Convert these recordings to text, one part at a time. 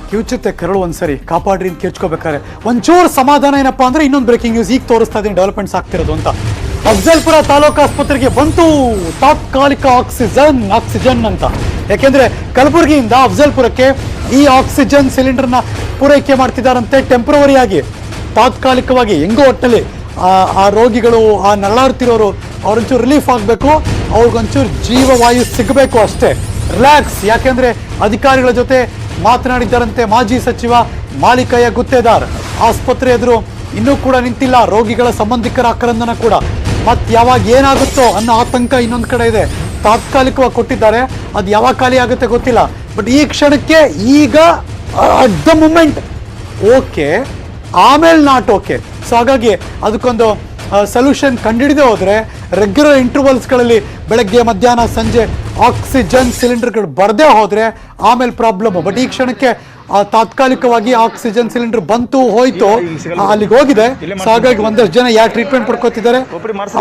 ಕಿವುಚುತ್ತೆ ಕರಳು ಒಂದ್ಸರಿ ಕಾಪಾಡ್ರಿ ಅಂತ ಕೇಳ್ಕೋಬೇಕಾರೆ ಒಂಚೂರು ಸಮಾಧಾನ ಏನಪ್ಪಾ ಅಂದ್ರೆ ಇನ್ನೊಂದು ಬ್ರೇಕಿಂಗ್ ನ್ಯೂಸ್ ಈಗ ತೋರಿಸ್ತಾ ಇದೀನಿ ಡೆವಲಪ್ಮೆಂಟ್ಸ್ ಆಗ್ತಿರೋದು ಅಂತ. ಅಫ್ಜಲ್ಪುರ ತಾಲೂಕು ಆಸ್ಪತ್ರೆಗೆ ಬಂತು ತಾತ್ಕಾಲಿಕ ಆಕ್ಸಿಜನ್ ಅಂತ. ಯಾಕೆಂದ್ರೆ ಕಲಬುರಗಿಯಿಂದ ಅಫ್ಜಲ್ಪುರಕ್ಕೆ ಈ ಆಕ್ಸಿಜನ್ ಸಿಲಿಂಡರ್ನ ಪೂರೈಕೆ ಮಾಡ್ತಿದ್ದಾರಂತೆ ಟೆಂಪ್ರವರಿ ಆಗಿ, ತಾತ್ಕಾಲಿಕವಾಗಿ. ಹೆಂಗೋ ಒಟ್ಟಲ್ಲಿ ಆ ರೋಗಿಗಳು, ಆ ನರಳಾಡ್ತಿರೋರು ಅವ್ರೊಂಚೂರು ರಿಲೀಫ್ ಆಗಬೇಕು, ಅವ್ರಿಗೊಂಚೂರು ಜೀವವಾಯು ಸಿಗಬೇಕು ಅಷ್ಟೇ, ರಿಲ್ಯಾಕ್ಸ್. ಯಾಕೆಂದ್ರೆ ಅಧಿಕಾರಿಗಳ ಜೊತೆ ಮಾತನಾಡಿದ್ದಾರಂತೆ ಮಾಜಿ ಸಚಿವ ಮಾಲಿಕಯ್ಯ ಗುತ್ತೇದಾರ್. ಆಸ್ಪತ್ರೆ ಎದುರು ಇನ್ನೂ ಕೂಡ ನಿಂತಿಲ್ಲ ರೋಗಿಗಳ ಸಂಬಂಧಿಕರ ಆಕ್ರಂದನ ಕೂಡ. ಮತ್ತೆ ಯಾವಾಗ ಏನಾಗುತ್ತೋ ಅನ್ನೋ ಆತಂಕ ಇನ್ನೊಂದು ಕಡೆ ಇದೆ. ತಾತ್ಕಾಲಿಕವಾಗಿ ಕೊಟ್ಟಿದ್ದಾರೆ, ಅದು ಯಾವಾಗ ಖಾಲಿ ಆಗುತ್ತೆ ಗೊತ್ತಿಲ್ಲ. ಬಟ್ ಈ ಕ್ಷಣಕ್ಕೆ ಈಗ ಅಟ್ ದ ಮೂಮೆಂಟ್ ಓಕೆ, ಆಮೇಲೆ ನಾಟ್ ಓಕೆ. ಸೊ ಹಾಗಾಗಿ ಅದಕ್ಕೊಂದು ಸೊಲ್ಯೂಷನ್ ಕಂಡುಹಿಡಿದೇ ಹೋದರೆ ರೆಗ್ಯುಲರ್ ಇಂಟರ್ವಲ್ಸ್ಗಳಲ್ಲಿ ಬೆಳಗ್ಗೆ ಮಧ್ಯಾಹ್ನ ಸಂಜೆ ಆಕ್ಸಿಜನ್ ಸಿಲಿಂಡರ್ಗಳು ಬರದೇ ಹೋದರೆ ಆಮೇಲೆ ಪ್ರಾಬ್ಲಮ್ಮು. ಬಟ್ ಈ ಕ್ಷಣಕ್ಕೆ ತಾತ್ಕಾಲಿಕವಾಗಿ ಆಕ್ಸಿಜನ್ ಸಿಲಿಂಡರ್ ಬಂತು, ಹೋಯ್ತು, ಅಲ್ಲಿಗೆ ಹೋಗಿದೆ. ಸೊ ಹಾಗಾಗಿ ಒಂದಷ್ಟು ಜನ ಯಾರು ಟ್ರೀಟ್ಮೆಂಟ್ ಪಡ್ಕೋತಿದ್ದಾರೆ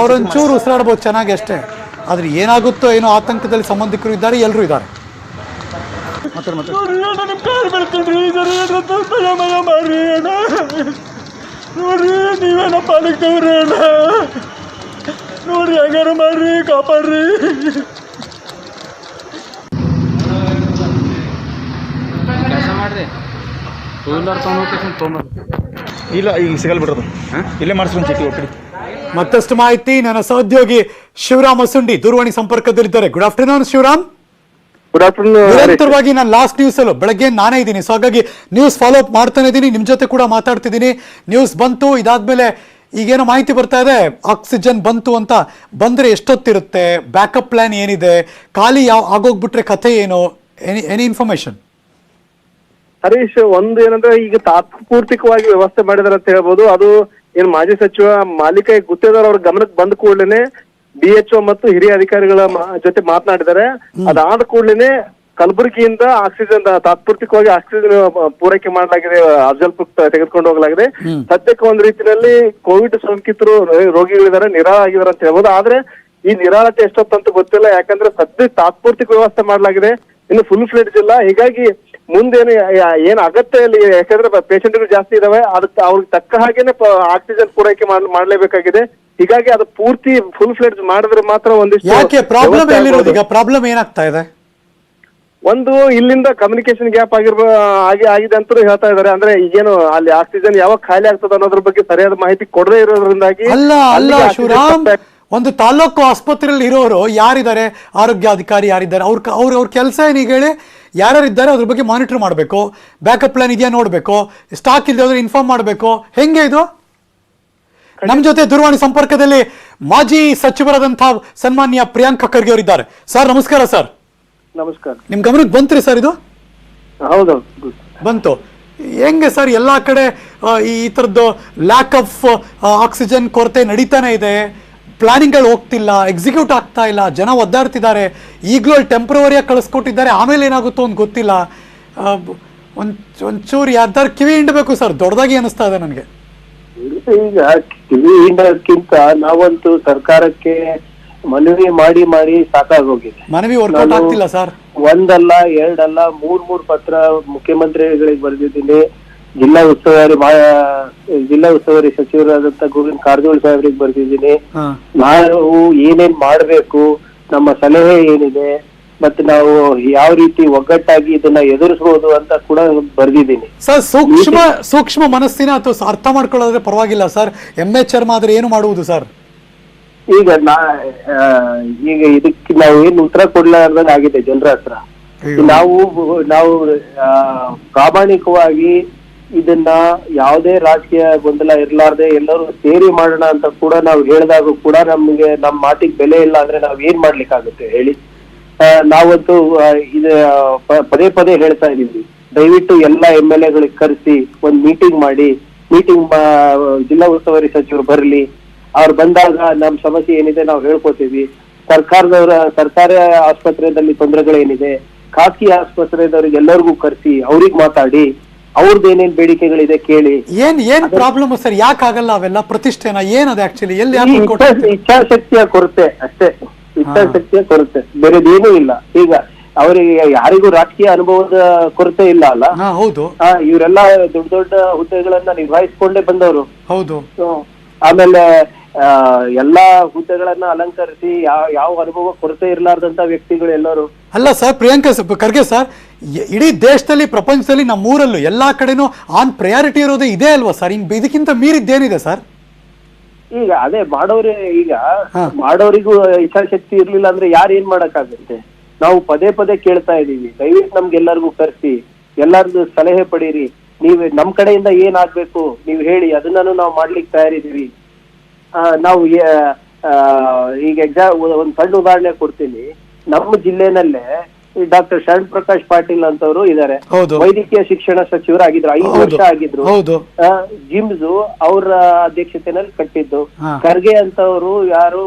ಅವರೊಂಚೂರು ಉಸಿರಾಡ್ಬೋದು ಚೆನ್ನಾಗಿ ಅಷ್ಟೇ. ಆದರೆ ಏನಾಗುತ್ತೋ ಏನೋ ಆತಂಕದಲ್ಲಿ ಸಂಬಂಧಿಕರು ಇದ್ದಾರೆ, ಎಲ್ಲರೂ ಇದ್ದಾರೆ. ನೋಡ್ರಿ ನೀವೇನ ಪಾಲಿಕ್ತವ್ರಿ ಅಣ್ಣ, ನೋಡ್ರಿ ಹೆಂಗಾರ ಮಾಡ್ರಿ, ಕಾಪಾಡ್ರಿ. ಇಲ್ಲ ಈಗ ಸಿಗಲ್ ಬಿಡೋದು, ಇಲ್ಲೇ ಮಾಡಿಸ್ಕೊಂಡು ಚೀಟಿ ಒಪ್ಪಿಡಿ. ಮತ್ತಷ್ಟು ಮಾಹಿತಿ ನನ್ನ ಸಹೋದ್ಯೋಗಿ ಶಿವರಾಮ್ ಅಸುಂಡಿ ದೂರವಾಣಿ ಸಂಪರ್ಕದಲ್ಲಿದ್ದಾರೆ. Good afternoon Shivaram. ನಿರಂತರವಾಗಿ ನಾನು ಲಾಸ್ಟ್ ನ್ಯೂಸ್ ಅಲ್ಲೂ ಬೆಳಗ್ಗೆ ನಾನೇ ಇದ್ದೀನಿ, ಸೊ ಹಾಗಾಗಿ ನ್ಯೂಸ್ ಫಾಲೋ ಅಪ್ ಮಾಡ್ತಾನೆ ಇದ್ದೀನಿ, ನಿಮ್ಮ ಜೊತೆ ಕೂಡ ಮಾತಾಡ್ತಿದ್ದೀನಿ. ನ್ಯೂಸ್ ಬಂತು, ಇದಾದ್ಮೇಲೆ ಈಗೇನೋ ಮಾಹಿತಿ ಬರ್ತಾ ಇದೆ ಆಕ್ಸಿಜನ್ ಬಂತು ಅಂತ. ಬಂದ್ರೆ ಎಷ್ಟೊತ್ತಿರುತ್ತೆ, ಬ್ಯಾಕಪ್ ಪ್ಲಾನ್ ಏನಿದೆ, ಖಾಲಿ ಆಗೋಗ್ಬಿಟ್ರೆ ಕಥೆ ಏನು, ಎನಿ ಇನ್ಫಾರ್ಮೇಶನ್? ಹರೀಶ್, ಒಂದು ಏನಂದ್ರೆ ಈಗ ತಾತ್ಪೂರ್ತಿಕವಾಗಿ ವ್ಯವಸ್ಥೆ ಮಾಡಿದಾರೆ ಅಂತ ಹೇಳ್ಬೋದು. ಅದು ಏನ್ ಮಾಜಿ ಸಚಿವ ಮಾಲಿಕಯ್ಯ ಗುತ್ತೇದಾರ್ ಅವ್ರ ಗಮನಕ್ಕೆ ಬಂದ ಕೂಡಲೇ DHO ಮತ್ತು ಹಿರಿಯ ಅಧಿಕಾರಿಗಳ ಜೊತೆ ಮಾತನಾಡಿದ್ದಾರೆ. ಅದಾದ ಕೂಡಲೇ ಕಲಬುರಗಿಯಿಂದ ಆಕ್ಸಿಜನ್ ತಾತ್ಪೂರ್ತಿಕವಾಗಿ ಆಕ್ಸಿಜನ್ ಪೂರೈಕೆ ಮಾಡಲಾಗಿದೆ, ಅಫ್ಜಲ್ಪುರ್ ತೆಗೆದುಕೊಂಡು ಹೋಗಲಾಗಿದೆ. ಸದ್ಯಕ್ಕೆ ಒಂದು ರೀತಿಯಲ್ಲಿ ಕೋವಿಡ್ ಸೋಂಕಿತರು ರೋಗಿಗಳಿದ್ದಾರೆ, ನಿರಾಳ ಆಗಿದ್ದಾರೆ ಅಂತ ಹೇಳ್ಬೋದು. ಆದ್ರೆ ಈ ನಿರಾಳತೆ ಎಷ್ಟೊತ್ತಂತ ಗೊತ್ತಿಲ್ಲ, ಯಾಕಂದ್ರೆ ಸದ್ಯ ತಾತ್ಪೂರ್ತಿಕ ವ್ಯವಸ್ಥೆ ಮಾಡಲಾಗಿದೆ, ಇನ್ನು ಫುಲ್ ಫ್ಲೆಡ್ಜ್ ಇಲ್ಲ. ಹೀಗಾಗಿ ಮುಂದೇನು ಏನ್ ಅಗತ್ಯ ಇಲ್ಲಿ, ಯಾಕಂದ್ರೆ ಪೇಷಂಟ್ಗಳು ಜಾಸ್ತಿ ಇದಾವೆ, ಅದಕ್ಕೆ ಅವ್ರಿಗೆ ತಕ್ಕ ಹಾಗೇನೆ ಆಕ್ಸಿಜನ್ ಪೂರೈಕೆ ಮಾಡ್ಲೇಬೇಕಾಗಿದೆ. ಹೀಗಾಗಿ ಅದು ಪೂರ್ತಿ ಫುಲ್ ಫ್ಲೆಡ್ಜ್ ಮಾಡಿದ್ರೆ ಮಾತ್ರ ಒಂದಿಷ್ಟು. ಯಾಕೆ ಪ್ರಾಬ್ಲಮ್ ಎಲ್ಲಿರೋದು ಈಗ? ಪ್ರಾಬ್ಲಮ್ ಏನಾಗ್ತಾ ಇದೆ? ಒಂದು ಇಲ್ಲಿಂದ ಕಮ್ಯುನಿಕೇಶನ್ ಗ್ಯಾಪ್ ಆಗಿದೆ ಅಂತ ಹೇಳ್ತಾ ಇದಾರೆ. ಅಂದ್ರೆ ಈಗೇನು ಅಲ್ಲಿ ಆಕ್ಸಿಜನ್ ಯಾವಾಗ ಖಾಲಿ ಆಗ್ತದೆ ಅನ್ನೋದ್ರ ಬಗ್ಗೆ ಸರಿಯಾದ ಮಾಹಿತಿ ಕೊಡದೇ ಇರೋದ್ರಿಂದಾಗಿ. ಅಲ್ಲ ಶಿವರಾಮ್, ಒಂದು ತಾಲೂಕು ಆಸ್ಪತ್ರೆಯಲ್ಲಿ ಇರೋರು ಯಾರಿದ್ದಾರೆ, ಆರೋಗ್ಯಾಧಿಕಾರಿ ಯಾರಿದ್ದಾರೆ, ಅವ್ರ ಕೆಲಸ ಏನೀಗ ಹೇಳಿ, ಯಾರ್ಯಾರಿದ್ದಾರೆ ಅದ್ರ ಬಗ್ಗೆ ಮಾನಿಟರ್ ಮಾಡಬೇಕು, ಬ್ಯಾಕಪ್ ಪ್ಲಾನ್ ಇದೆಯಾ ನೋಡ್ಬೇಕು, ಸ್ಟಾಕ್ ಇಲ್ಲದೆ ಹೋದ್ರೆ ಇನ್ಫಾರ್ಮ್ ಮಾಡಬೇಕು. ಹೆಂಗೆ ಇದು? ನಮ್ಮ ಜೊತೆ ದೂರವಾಣಿ ಸಂಪರ್ಕದಲ್ಲಿ ಮಾಜಿ ಸಚಿವರಾದಂತಹ ಸನ್ಮಾನ್ಯ ಪ್ರಿಯಾಂಕ ಖರ್ಗೆ ಅವರಿದ್ದಾರೆ. ಸರ್ ನಮಸ್ಕಾರ. ಸರ್ ನಮಸ್ಕಾರ. ನಿಮ್ ಗಮನಕ್ಕೆ ಬಂತ್ರಿ ಸರ್ ಇದು? ಹೌದೌದು ಬಂತು. ಹೆಂಗೆ ಸರ್ ಎಲ್ಲಾ ಕಡೆ ಈ ತರದ್ದು ಲ್ಯಾಕ್ ಆಫ್ ಆಕ್ಸಿಜನ್ ಕೊರತೆ ನಡೀತಾನೆ ಇದೆ, ಪ್ಲಾನಿಂಗ್ಗಳು ಹೋಗ್ತಿಲ್ಲ, ಎಕ್ಸಿಕ್ಯೂಟ್ ಆಗ್ತಾ ಇಲ್ಲ, ಜನ ಒದ್ದಾಡ್ತಿದ್ದಾರೆ. ಈಗಲೂ ಅಲ್ಲಿ ಟೆಂಪ್ರವರಿಯಾಗಿ ಕಳಿಸ್ಕೊಟ್ಟಿದ್ದಾರೆ, ಆಮೇಲೆ ಏನಾಗುತ್ತೋ ಅಂತ ಗೊತ್ತಿಲ್ಲ. ಒಂಚೂರು ಯಾರ್ದಾರು ಕಿವಿ ಹಿಂಡಬೇಕು ಸರ್, ದೊಡ್ಡದಾಗಿ ಅನಿಸ್ತಾ ಇದೆ ನನಗೆ. ಈಗ ಕಿವಿ ಹಿಂಡೋದಕ್ಕಿಂತ ನಾವಂತೂ ಸರ್ಕಾರಕ್ಕೆ ಮನವಿ ಮಾಡಿ ಸಾಕಾಗೋಗಿದೆ. ಮನವಿ ವರ್ಕೌಟ್ ಆಗ್ತಿಲ್ಲ ಸರ್. ಒಂದಲ್ಲ ಎರಡಲ್ಲ ಮೂರ್ ಪತ್ರ ಮುಖ್ಯಮಂತ್ರಿಗಳಿಗೆ ಬರೆದಿದ್ದೀನಿ, ಜಿಲ್ಲಾ ಉಸ್ತುವಾರಿ ಸಚಿವರಾದಂತ ಗೋವಿಂದ ಕಾರಜೋಳ ಸಾಹೇಬ್ರಿಗೆ ಬರೆದಿದ್ದೀನಿ. ನಾವು ಏನೇನ್ ಮಾಡ್ಬೇಕು, ನಮ್ಮ ಸಲಹೆ ಏನಿದೆ, ಮತ್ತೆ ನಾವು ಯಾವ ರೀತಿ ಒಗ್ಗಟ್ಟಾಗಿ ಇದನ್ನ ಎದುರಿಸಬಹುದು ಅಂತ ಕೂಡ ಬರೆದಿದ್ದೀನಿ ಸರ್. ಸೂಕ್ಷ್ಮ ಮನಸ್ಸಿನ ಅಥವಾ ಅರ್ಥ ಮಾಡ್ಕೊಳ್ಳೋದ್ರೆ ಪರವಾಗಿಲ್ಲ ಸರ್, MHR ಮಾತ್ರ ಏನು ಮಾಡುವುದು ಸರ್? ಈಗ ಇದಕ್ಕೆ ನಾವು ಏನ್ ಉತ್ತರ ಕೊಡ್ಲಾರ್ದಂಗ ಆಗಿದೆ ಜನರ ಹತ್ರ. ನಾವು ಪ್ರಾಮಾಣಿಕವಾಗಿ ಇದನ್ನ ಯಾವುದೇ ರಾಜಕೀಯ ಗೊಂದಲ ಇರ್ಲಾರ್ದೆ ಎಲ್ಲರೂ ಸೇರಿ ಮಾಡೋಣ ಅಂತ ಕೂಡ ನಾವು ಹೇಳಿದಾಗ ಕೂಡ ನಮ್ಗೆ ನಮ್ಮ ಮಾತಿಗೆ ಬೆಲೆ ಇಲ್ಲ ಅಂದ್ರೆ ನಾವ್ ಏನ್ ಮಾಡ್ಲಿಕ್ಕಾಗುತ್ತೆ ಹೇಳಿ? ನಾವಂತೂ ಇದು ಪದೇ ಹೇಳ್ತಾ ಇದೀವಿ, ದಯವಿಟ್ಟು ಎಲ್ಲಾ MLAಗಳಿಗೆ ಕರೆಸಿ ಒಂದ್ ಮೀಟಿಂಗ್ ಜಿಲ್ಲಾ ಉಸ್ತುವಾರಿ ಸಚಿವರು ಬರ್ಲಿ. ಅವ್ರು ಬಂದಾಗ ನಮ್ ಸಮಸ್ಯೆ ಏನಿದೆ ನಾವು ಹೇಳ್ಕೊತೀವಿ. ಸರ್ಕಾರಿ ಆಸ್ಪತ್ರೆಯಲ್ಲಿ ತೊಂದರೆಗಳೇನಿದೆ, ಖಾಸಗಿ ಆಸ್ಪತ್ರೆದವ್ರಿಗೆ ಎಲ್ಲರಿಗೂ ಕರೆಸಿ ಅವ್ರಿಗೆ ಮಾತಾಡಿ, ಅವ್ರದ್ದು ಏನೇನ್ ಬೇಡಿಕೆಗಳಿದೆ ಕೇಳಿ. ಏನ್ ಪ್ರಾಬ್ಲಮ್ ಸರ್? ಯಾಕಾಗಲ್ಲ ಅವೆಲ್ಲ? ಪ್ರತಿಷ್ಠೆನ ಏನದು ಆಕ್ಚುಲಿ? ಎಲ್ಲಿ ಇಚ್ಛಾಶಕ್ತಿಯ ಕೊರತೆ ಅಷ್ಟೇ, ಇಚ್ಛಾಶಕ್ತಿಯ ಕೊರತೆ, ಬೇರೆದೇನೂ ಇಲ್ಲ. ಈಗ ಅವರಿಗೆ ಯಾರಿಗೂ ರಾಜಕೀಯ ಅನುಭವದ ಕೊರತೆ ಇಲ್ಲ ಅಲ್ಲ. ಹಾ ಹೌದು ಇವರೆಲ್ಲ ದೊಡ್ಡ ದೊಡ್ಡ ಹುದ್ದೆಗಳನ್ನ ನಿಭಾಯಿಸ್ಕೊಂಡೇ ಬಂದವರು. ಹೌದು. ಆಮೇಲೆ ಎಲ್ಲಾ ಹುದ್ದೆಗಳನ್ನ ಅಲಂಕರಿಸಿ ಯಾವ ಅನುಭವ ಕೊರತೆ ಇರಲಾರ್ದಂತ ವ್ಯಕ್ತಿಗಳು ಎಲ್ಲರೂ. ಅಲ್ಲ ಸರ್, ಪ್ರಿಯಾಂಕಾ ಖರ್ಗೆ ಸರ್, ಇಡೀ ದೇಶದಲ್ಲಿ ಪ್ರಪಂಚದಲ್ಲಿ ನಮ್ಮೂರಲ್ಲೂ ಎಲ್ಲಾ ಕಡೆನೂ ಆನ್ ಪ್ರಯಾರಿಟಿ ಇರೋದೇ ಇದೆ ಅಲ್ವಾ ಸರ್? ಇದಕ್ಕಿಂತ ಮೀರಿದ್ದೇನಿದೆ ಸರ್? ಈಗ ಅದೇ ಮಾಡೋರಿಗೂ ಇಚ್ಛಾಶಕ್ತಿ ಇರ್ಲಿಲ್ಲ ಅಂದ್ರೆ ಯಾರು ಏನ್ ಮಾಡಕ್ಕಾಗುತ್ತೆ? ನಾವು ಪದೇ ಪದೇ ಕೇಳ್ತಾ ಇದೀವಿ, ದಯವಿಟ್ಟು ನಮ್ಗೆಲ್ಲರಿಗೂ ಕರ್ಸಿ, ಎಲ್ಲರಿಗೂ ಸಲಹೆ ಪಡೀರಿ, ನೀವ್ ನಮ್ ಕಡೆಯಿಂದ ಏನ್ ಆಗ್ಬೇಕು ನೀವ್ ಹೇಳಿ, ಅದನ್ನೂ ನಾವು ಮಾಡ್ಲಿಕ್ಕೆ ತಯಾರಿದೀವಿ. ನಾವು ಈಗ ಒಂದ್ ಸಣ್ಣ ಉದಾಹರಣೆ ಕೊಡ್ತೀನಿ. ನಮ್ಮ ಜಿಲ್ಲೆನಲ್ಲೇ ಡಾಕ್ಟರ್ ಶರಣ್ ಪ್ರಕಾಶ್ ಪಾಟೀಲ್ ಅಂತವರು ಇದಾರೆ, ವೈದ್ಯಕೀಯ ಶಿಕ್ಷಣ ಸಚಿವರಾಗಿದ್ರು, 5 ವರ್ಷ ಆಗಿದ್ರು. ಜಿಮ್ಸ್ ಅವರ ಅಧ್ಯಕ್ಷತೆನಲ್ಲಿ ಕಟ್ಟಿದ್ದು. ಖರ್ಗೆ ಅಂತವರು ಯಾರು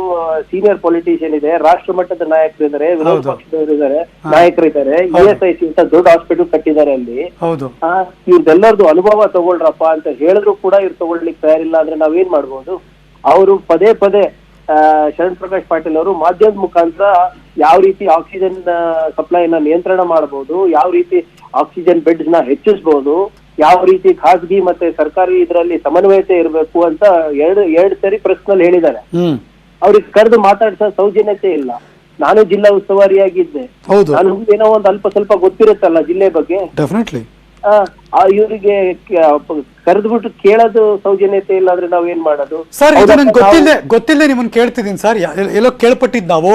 ಸೀನಿಯರ್ ಪೊಲಿಟಿಷಿಯನ್ ಇದೆ, ರಾಷ್ಟ್ರ ಮಟ್ಟದ ನಾಯಕರಿದ್ದಾರೆ, ವಿರೋಧ ಪಕ್ಷದವರು ಇದಾರೆ, ನಾಯಕರಿದ್ದಾರೆ, ESIC ಅಂತ ದೊಡ್ಡ ಹಾಸ್ಪಿಟಲ್ ಕಟ್ಟಿದ್ದಾರೆ ಅಲ್ಲಿ. ಇವ್ರದೆಲ್ಲರದು ಅನುಭವ ತಗೊಳ್ರಪ್ಪ ಅಂತ ಹೇಳಿದ್ರು ಕೂಡ ಇವ್ರು ತಗೊಳ್ಲಿಕ್ಕೆ ತಯಾರಿಲ್ಲ ಅಂದ್ರೆ ನಾವೇನ್ ಮಾಡ್ಬೋದು? ಅವರು ಪದೇ ಪದೇ ಶರಣ್ ಪ್ರಕಾಶ್ ಪಾಟೀಲ್ ಅವರು ಮಾಧ್ಯಮದ ಮುಖಾಂತರ ಯಾವ ರೀತಿ ಆಕ್ಸಿಜನ್ ಸಪ್ಲೈನ ನಿಯಂತ್ರಣ ಮಾಡಬಹುದು, ಯಾವ ರೀತಿ ಆಕ್ಸಿಜನ್ ಬೆಡ್ಸ್ ನ ಹೆಚ್ಚಿಸಬಹುದು, ಯಾವ ರೀತಿ ಖಾಸಗಿ ಮತ್ತೆ ಸರ್ಕಾರಿ ಇದರಲ್ಲಿ ಸಮನ್ವಯತೆ ಇರಬೇಕು ಅಂತ ಎರಡು ಸರಿ ಪ್ರಶ್ನಲ್ಲಿ ಹೇಳಿದ್ದಾರೆ. ಅವ್ರಿಗೆ ಕರೆದು ಮಾತಾಡ್ಸೋ ಸೌಜನ್ಯತೆ ಇಲ್ಲ. ನಾನು ಜಿಲ್ಲಾ ಉಸ್ತುವಾರಿಯಾಗಿದ್ದೆ, ನಾನು ಏನೋ ಒಂದು ಅಲ್ಪ ಸ್ವಲ್ಪ ಗೊತ್ತಿರುತ್ತಲ್ಲ ಜಿಲ್ಲೆ ಬಗ್ಗೆ, ಇವರಿಗೆ ಕರೆದ್ಬಿಟ್ಟು ಕೇಳೋದು ಸೌಜನ್ಯತೆ ಇಲ್ಲ ಅಂದ್ರೆ ನಾವ್ ಏನ್ ಮಾಡೋದು ಸರ್? ಇದು ನನ್ಗೆ ಗೊತ್ತಿಲ್ಲದೆ ನಿಮ್ಮನ್ನ ಕೇಳ್ತಿದ್ದೀನಿ ಸರ್. ಎಲ್ಲೋ ಕೇಳ್ಪಟ್ಟಿದ್ ನಾವು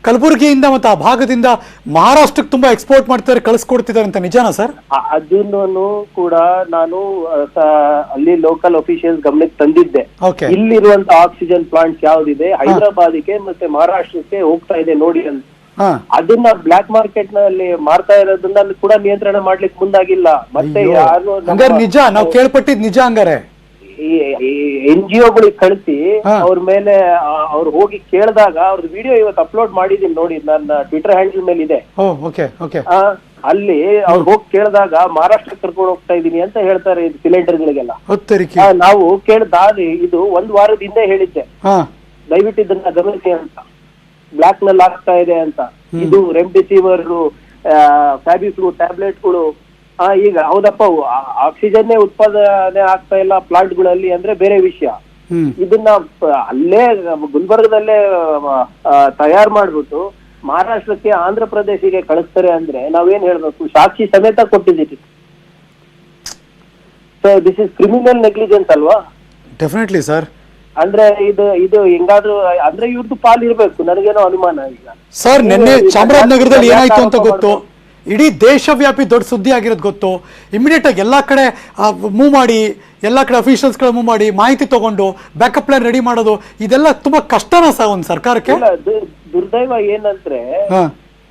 ಕಲಬುರಗಿಯಿಂದ ಮತ್ತೆ ಆ ಭಾಗದಿಂದ ಮಹಾರಾಷ್ಟ್ರಕ್ಕೆ ತುಂಬಾ ಎಕ್ಸ್ಪೋರ್ಟ್ ಮಾಡ್ತಾರೆ, ಕಳಿಸ್ಕೊಡ್ತಿದ್ದಾರೆ ಅಂತ, ನಿಜಾನಾ ಸರ್? ಅದನ್ನು ಕೂಡ ನಾನು ಅಲ್ಲಿ ಲೋಕಲ್ ಅಫಿಷಿಯಲ್ಸ್ ಗಮನಕ್ಕೆ ತಂದಿದ್ದೆ. ಇಲ್ಲಿರುವಂತ ಆಕ್ಸಿಜನ್ ಪ್ಲಾಂಟ್ಸ್ ಯಾವ್ದಿದೆ ಹೈದರಾಬಾದ್ಗೆ ಮತ್ತೆ ಮಹಾರಾಷ್ಟ್ರಕ್ಕೆ ಹೋಗ್ತಾ ಇದೆ ನೋಡಿ ಅಂತ. ಅದನ್ನ ಬ್ಲಾಕ್ ಮಾರ್ಕೆಟ್ ನಲ್ಲಿ ಮಾರ್ತಾ ಇರೋದನ್ನ ಕೂಡ ನಿಯಂತ್ರಣ ಮಾಡ್ಲಿಕ್ಕೆ ಮುಂದಾಗಿಲ್ಲ. ಮತ್ತೆ ನಿಜ, ನಾವು ಕೇಳ್ಪಟ್ಟಿದ್ ನಿಜ. ಹಂಗಾರೆ NGOಗಳಿಗೆ ಕಳಿಸಿ ಅವ್ರ ಮೇಲೆ ಅವ್ರು ಹೋಗಿ ಕೇಳಿದಾಗ ಅವ್ರದ್ದು ವಿಡಿಯೋ ಇವತ್ತು ಅಪ್ಲೋಡ್ ಮಾಡಿದೀನಿ ನೋಡಿ, ನನ್ನ ಟ್ವಿಟರ್ ಹ್ಯಾಂಡಲ್ ಮೇಲೆ ಇದೆ. ಅಲ್ಲಿ ಅವ್ರು ಹೋಗಿ ಕೇಳಿದಾಗ ಮಹಾರಾಷ್ಟ್ರ ಕರ್ಕೊಂಡು ಹೋಗ್ತಾ ಇದೀನಿ ಅಂತ ಹೇಳ್ತಾರೆ ಸಿಲಿಂಡರ್ಗಳಿಗೆಲ್ಲ. ನಾವು ಕೇಳ್ದಾದ್ರೆ ಇದು 1 ವಾರದ ಹಿಂದೆ ಹೇಳಿದ್ದೆ, ದಯವಿಟ್ಟು ಇದನ್ನ ಗಮನಿಸಿ ಅಂತ. ಬ್ಲಾಕ್ ನಲ್ಲಿ ಆಗ್ತಾ ಇದೆ ಅಂತ. ಇದು ರೆಮ್ಡಿಸಿವಿರ್, ಫ್ಯಾಬಿಫ್ಲೂ ಟ್ಯಾಬ್ಲೆಟ್ಗಳು. ಈಗ ಹೌದಪ್ಪ, ಆಕ್ಸಿಜನ್ನೇ ಉತ್ಪಾದನೆ ಆಗ್ತಾ ಇಲ್ಲ ಪ್ಲಾಂಟ್ ಗಳಲ್ಲಿ ಅಂದ್ರೆ ಬೇರೆ ವಿಷಯ. ಇದನ್ನ ಅಲ್ಲೇ ಗುಲ್ಬರ್ಗದಲ್ಲೇ ತಯಾರು ಮಾಡ್ಬಿಟ್ಟು ಮಹಾರಾಷ್ಟ್ರಕ್ಕೆ ಆಂಧ್ರ ಪ್ರದೇಶಿಗೆ ಕಳಿಸ್ತಾರೆ ಅಂದ್ರೆ ನಾವೇನ್ ಹೇಳ್ಬೇಕು? ಸಾಕ್ಷಿ ಸಮೇತ ಕೊಟ್ಟಿದ್ದೀವಿ. So this is criminal negligence ಅಲ್ವಾ? Definitely sir. ಅಂದ್ರೆ ಇದು ಹೆಂಗಾದ್ರೂ ಅಂದ್ರೆ ಇವ್ರದ್ದು ಪಾಲ್ ಇರ್ಬೇಕು, ನನಗೇನೋ ಅನುಮಾನ. ಈಗ ಸರ್, ನಿನ್ನೆ ಚಾಮರಾಜನಗರದಲ್ಲಿ ಏನಾಯ್ತು ಅಂತ ಗೊತ್ತು, ಇಡೀ ದೇಶವ್ಯಾಪಿ ದೊಡ್ಡ ಸುದ್ದಿ ಆಗಿರೋದು ಗೊತ್ತು. ಇಮಿಡಿಯೇಟ್ ಆಗಿ ಎಲ್ಲಾ ಕಡೆ ಮೂವ್ ಮಾಡಿ, ಎಲ್ಲಾ ಕಡೆ ಅಫಿಷಿಯಲ್ಸ್ ಗಳು ಮೂವ್ ಮಾಡಿ ಮಾಹಿತಿ ತಗೊಂಡು ಬ್ಯಾಕಪ್ ಪ್ಲಾನ್ ರೆಡಿ ಮಾಡೋದು, ಇದೆಲ್ಲ ತುಂಬಾ ಕಷ್ಟನಾ ಸರ್ ಒಂದು ಸರ್ಕಾರಕ್ಕೆ? ದುರ್ದೈವ ಏನಂದ್ರೆ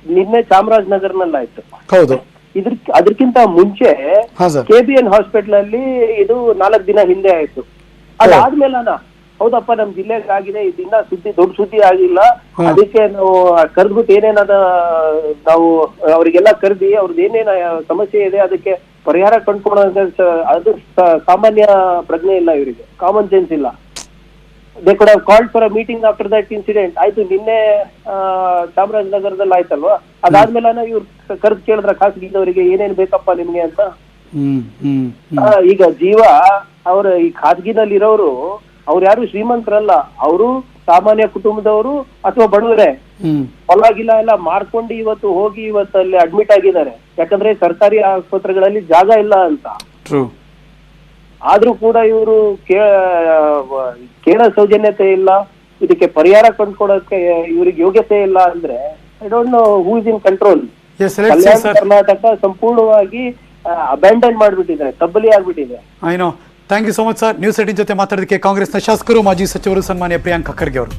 ನಿನ್ನೆ ಚಾಮರಾಜನಗರ್ನಲ್ಲಾಯ್ತು. ಹೌದು. ಅದಕ್ಕಿಂತ ಮುಂಚೆ KBN ಹಾಸ್ಪಿಟಲ್ ಅಲ್ಲಿ ಇದು 4 ದಿನ ಹಿಂದೆ ಆಯ್ತು. ಅದಾದ್ಮೇಲೆ ಹೌದಪ್ಪ ನಮ್ ಜಿಲ್ಲೆಗೆ ಆಗಿದೆ, ಇದನ್ನ ದೊಡ್ಡ ಸುದ್ದಿ ಆಗಿಲ್ಲ, ಅದಕ್ಕೆ ನಾವು ಕರೆದ್ಬಿಟ್ಟು ಏನೇನಾದ ನಾವು ಅವರಿಗೆಲ್ಲ ಕರೆದಿ ಅವ್ರದ್ದು ಏನೇನ ಸಮಸ್ಯೆ ಇದೆ ಅದಕ್ಕೆ ಪರಿಹಾರ ಕಂಡ್ಕೊಳ್ಳೋ ಅದು ಸಾಮಾನ್ಯ ಪ್ರಜ್ಞೆ ಇಲ್ಲ ಇವರಿಗೆ, ಕಾಮನ್ ಸೆನ್ಸ್ ಇಲ್ಲ. They could have called for a meeting after that incident. ಆಯ್ತು, ನಿನ್ನೆ ಚಾಮರಾಜನಗರದಲ್ಲಿ ಆಯ್ತಲ್ವಾ, ಅದಾದ್ಮೇಲೆ ಇವ್ರು ಕರೆದು ಕೇಳಿದ್ರ ಖಾಸಗಿದವರಿಗೆ ಏನೇನ್ ಬೇಕಪ್ಪ ನಿಮ್ಗೆ ಅಂತ. ಈಗ ಜೀವ ಅವ್ರ ಈ ಖಾಸಗಿನಲ್ಲಿ ಇರೋರು ಅವ್ರು ಯಾರು ಶ್ರೀಮಂತರಲ್ಲ, ಅವರು ಸಾಮಾನ್ಯ ಕುಟುಂಬದವರು ಅಥವಾ ಬಡವರೇ. ಹೊಲ ಗಿಲ ಎಲ್ಲ ಮಾರ್ಕೊಂಡು ಇವತ್ತು ಅಲ್ಲಿ ಅಡ್ಮಿಟ್ ಆಗಿದ್ದಾರೆ, ಯಾಕಂದ್ರೆ ಸರ್ಕಾರಿ ಆಸ್ಪತ್ರೆಗಳಲ್ಲಿ ಜಾಗ ಇಲ್ಲ ಅಂತ. ಆದ್ರೂ ಕೂಡ ಇವರು ಕೇಳೋ ಸೌಜನ್ಯತೆ ಇಲ್ಲ, ಇದಕ್ಕೆ ಪರಿಹಾರ ಕಂಡುಕೊಡೋಕೆ ಇವ್ರಿಗೆ ಯೋಗ್ಯತೆ ಇಲ್ಲ ಅಂದ್ರೆ I don't know who is in control. Kalyana Karnataka ಸಂಪೂರ್ಣವಾಗಿ ಅಬ್ಯಾಂಡನ್ ಮಾಡ್ಬಿಟ್ಟಿದ್ದಾರೆ, ತಬ್ಬಲಿ ಆಗ್ಬಿಟ್ಟಿದೆ. Thank you so much sir. News 18 ಜೊತೆ ಮಾತಾಡೋದಕ್ಕೆ ಕಾಂಗ್ರೆಸ್ನ ಶಾಸಕರು ಮಾಜಿ ಸಚಿವರು ಸನ್ಮಾನ್ಯ ಪ್ರಿಯಾಂಕಾ ಖರ್ಗೆ ಅವರು.